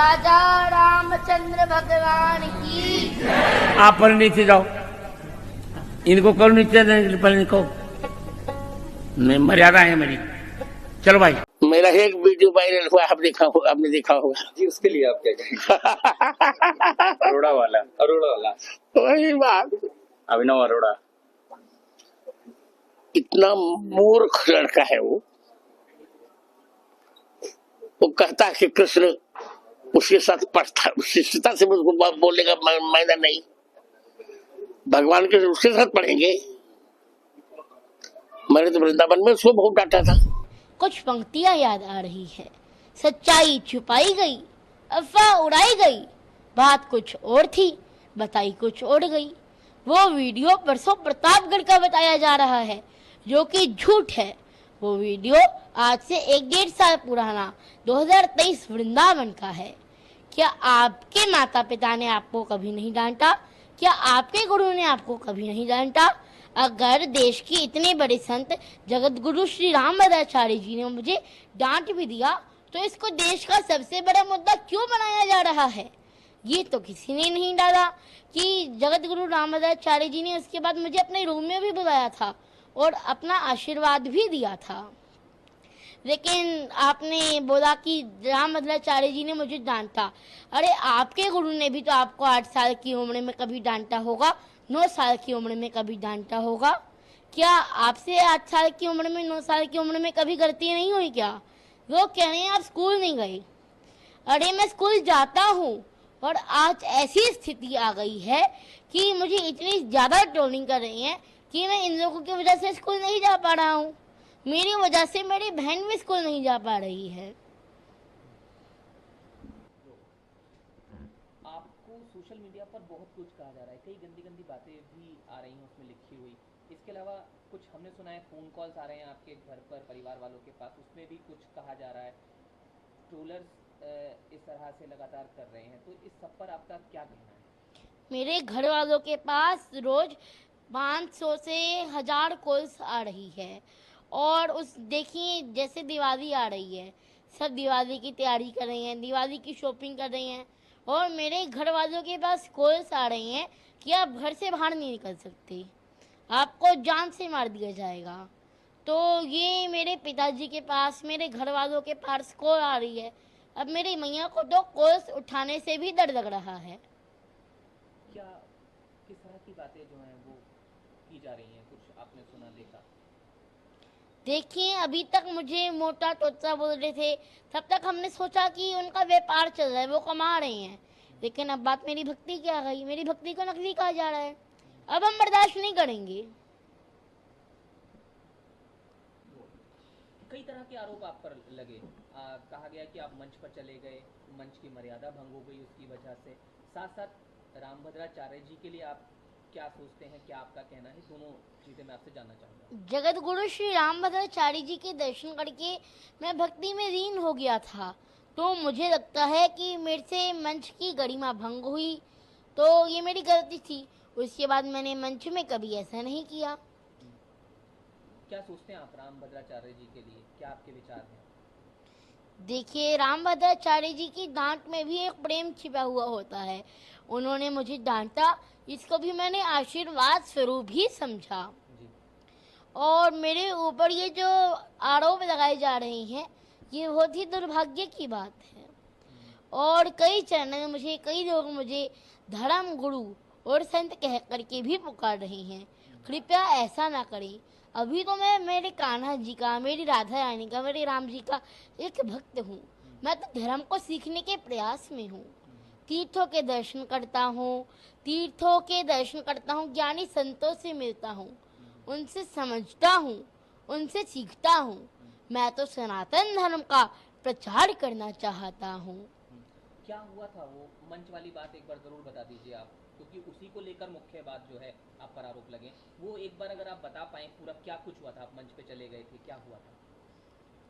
राजा रामचंद्र भगवान की। आप पर नीचे जाओ, इनको करो नीचे, पहले इनको मर्यादा है मेरी। चलो भाई, मेरा एक वीडियो वायरल हुआ, आपने देखा होगा जी, उसके लिए आप क्या कहेंगे? अरोड़ा वाला वही बात। अभिनव अरोड़ा इतना मूर्ख लड़का है वो कहता है कि कृष्ण उसके साथ पढ़ता, शिष्यता से मुझको बोलने का मायना नहीं, भगवान के उसके साथ पढ़ेंगे। मैंने तो वृंदावन में उसको बहुत डांटा था। कुछ पंक्तियां याद आ रही है। सच्चाई छुपाई गई, अफवाह उड़ाई गई, बात कुछ और थी, बताई कुछ और गई। वो वीडियो परसों प्रतापगढ़ का बताया जा रहा है, जो कि झूठ है। वो वीडियो आज से 1-1.5 साल पुराना 2023 वृंदावन का है। क्या आपके माता पिता ने आपको कभी नहीं डांटा? क्या आपके गुरु ने आपको कभी नहीं डांटा? अगर देश के इतने बड़े संत जगत गुरु श्री रामभद्राचार्य जी ने मुझे डांट भी दिया, तो इसको देश का सबसे बड़ा मुद्दा क्यों बनाया जा रहा है? ये तो किसी ने नहीं डाला कि जगत गुरु रामभद्राचार्य जी ने उसके बाद मुझे अपने रूम में भी बुलाया था और अपना आशीर्वाद भी दिया था। लेकिन आपने बोला कि रामभद्राचार्य जी ने मुझे डांटा। अरे आपके गुरु ने भी तो आपको 8 साल की उम्र में कभी डांटा होगा, 9 साल की उम्र में कभी डांटा होगा। क्या आपसे 8 साल की उम्र में, 9 साल की उम्र में कभी गलती नहीं हुई क्या? लोग कह रहे हैं आप स्कूल नहीं गए। अरे मैं स्कूल जाता हूँ, और आज ऐसी स्थिति आ गई है कि मुझे इतनी ज्यादा ट्रोलिंग कर रही है कि मैं इन लोगों की वजह से स्कूल नहीं जा पा रहा हूँ। मेरी वजह से मेरी बहन भी स्कूल नहीं जा पा रही है। आपको सोशल मीडिया पर बहुत कुछ कहा जा रहा है, कई गंदी गंदी बातें भी आ रही हैं उसमें लिखी हुई। इसके अलावा कुछ हमने सुना है फ़ोन कॉल्स आ रहे हैं आपके घर पर परिवार वालों के पास, उसमें भी कुछ कहा जा रहा है। ट्रोलर्स इस तरह से लगातार कर रहे हैं, तो इस सब पर आपका क्या कहना है? मेरे घर वालों के पास रोज 500 से 1000 कॉल्स आ रही है। और उस देखिए, जैसे दिवाली आ रही है, सब दिवाली की तैयारी कर रहे हैं, दिवाली की शॉपिंग कर रहे हैं, और मेरे घर वालों के पास कॉल्स आ रही हैं कि आप घर से बाहर नहीं निकल सकते, आपको जान से मार दिया जाएगा। तो ये मेरे पिताजी के पास, मेरे घर वालों के पास कॉल आ रही है। अब मेरी मैया को तो कॉल्स उठाने से भी डर लग रहा है। क्या किस तरह की बातें जो हैं वो की जा रही हैं, कुछ आपने सुना देखा? देखिए, अभी तक मुझे मोटा तोता बोल रहे थे, तब तक हमने सोचा कि उनका व्यापार चल रहा है, वो कमा रहे हैं। लेकिन अब बात मेरी भक्ति की आ गई, मेरी भक्ति को नकली कहा जा रहा है। अब हम बर्दाश्त नहीं करेंगे। कई तरह के आरोप आप पर लगे, कहा गया कि आप मंच पर चले गए, मंच की मर्यादा भंग हो गई उसकी वजह से। साथ साथ रामभद्राचार्य जी के लिए आप क्या सोचते हैं, क्या आपका कहना है? दोनों चीजें मैं आपसे जानना चाहूँगा। जगत गुरु श्री रामभद्राचार्य जी के दर्शन करके मैं भक्ति में लीन हो गया था, तो मुझे लगता है कि मेरे से मंच की गरिमा भंग हुई, तो ये मेरी गलती थी। उसके बाद मैंने मंच में कभी ऐसा नहीं किया। क्या सोचते हैं आप रामभद्राचार्य जी के लिए, क्या आपके विचार हैं? देखिए, रामभद्राचार्य जी की डांट में भी एक प्रेम छिपा हुआ होता है। उन्होंने मुझे डांटा, इसको भी मैंने आशीर्वाद स्वरूप ही समझा। जी। और मेरे ऊपर ये जो आरोप लगाए जा रहे हैं, ये बहुत ही दुर्भाग्य की बात है। और कई चैनल मुझे, कई लोग मुझे धर्म गुरु और संत कह करके भी पुकार रहे हैं। कृपया ऐसा ना करें। अभी तो मैं मेरे कान्हा जी का, मेरी राधा रानी का, मेरे राम जी का एक भक्त हूँ। मैं तो धर्म को सीखने के प्रयास में हूँ। तीर्थों के दर्शन करता हूँ, ज्ञानी संतों से मिलता हूँ, उनसे समझता हूँ, उनसे सीखता हूँ। मैं तो सनातन धर्म का प्रचार करना चाहता हूँ। क्या हुआ था वो मंच वाली बात एक बार जरूर बता दीजिए आप, क्योंकि उसी को लेकर मुख्य बात जो है आप पर आरोप लगे, वो एक बार अगर आप बता पाएं पूरा क्या कुछ हुआ था। आप मंच पे चले गए थे, क्या हुआ था?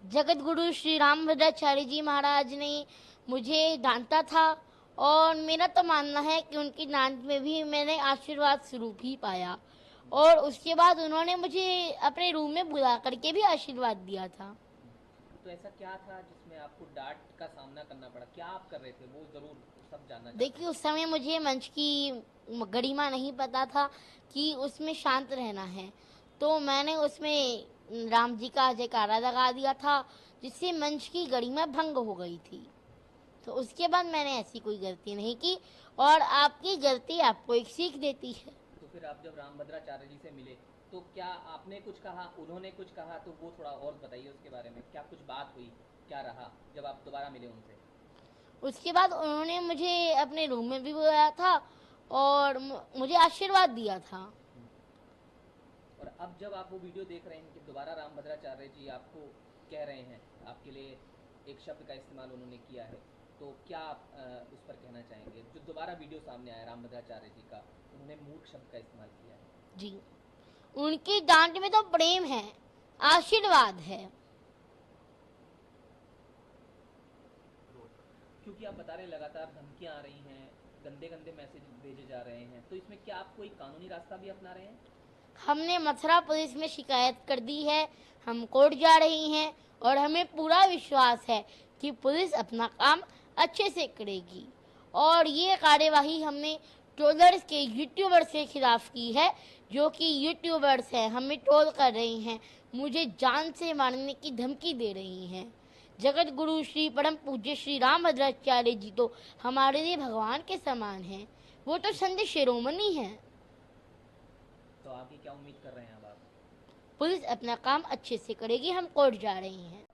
जगत गुरु श्री रामभद्राचार्य जी महाराज ने मुझे डांटा था, और मेरा तो मानना है कि उनकी डांट में भी मैंने आशीर्वाद स्वरूप ही पाया। और उसके बाद उन्होंने मुझे अपने रूम में बुला करके भी आशीर्वाद दिया था। तो ऐसा क्या था जिसमें आपको डांट का सामना करना पड़ा? क्या आप कर रहे थे वो जरूर सब जानना चाहते देखिए, उस समय मुझे मंच की गरिमा नहीं पता था कि उसमें शांत रहना है, तो मैंने उसमें राम जी का जयकारा लगा दिया था, जिससे मंच की गरिमा भंग हो गई थी। तो उसके बाद मैंने ऐसी कोई गलती नहीं की, और आपकी गलती आपको एक सीख देती है। तो फिर आप जब रामभद्राचार्य जी से मिले तो क्या आपने कुछ कहा, उन्होंने कुछ कहा? तो वो थोड़ा और बताइए उसके बारे में, क्या कुछ बात हुई, क्या रहा जब आप दोबारा मिले उनसे? उसके बाद उन्होंने मुझे अपने रूम में भी बुलाया था और मुझे आशीर्वाद दिया था। और अब जब आप वो वीडियो देख रहे हैं कि दोबारा रामभद्राचार्य जी आपको कह रहे हैं, आपके लिए एक शब्द का इस्तेमाल उन्होंने किया है, तो क्या आप उस पर कहना चाहेंगे? जो दोबारा वीडियो सामने आया रामभद्राचार्य जी का, उन्होंने मूर्ख शब्द का इस्तेमाल किया है। जी, उनकी डांट में तो प्रेम है, आशीर्वाद है। क्योंकि आप बता रहे लगातार धमकियां आ रही हैं, गंदे गंदे मैसेज भेजे जा रहे हैं, तो इसमें क्या आप कोई कानूनी रास्ता भी अपना रहे हैं? हमने मथुरा पुलिस में शिकायत कर दी है, हम कोर्ट जा रही हैं, और हमें पूरा विश्वास है कि पुलिस अपना काम अच्छे से करेगी। और ये कार्यवाही हमने ट्रोलर्स के यूट्यूबर्स के खिलाफ की है, जो कि यूट्यूबर्स हैं, हमें ट्रोल कर रही हैं, मुझे जान से मारने की धमकी दे रही हैं। जगत गुरु श्री परम पूज्य श्री रामभद्राचार्य जी तो हमारे लिए भगवान के समान हैं, वो तो संत शिरोमणि हैं। तो आगे क्या उम्मीद कर रहे हैं अब आप? पुलिस अपना काम अच्छे से करेगी, हम कोर्ट जा रही हैं।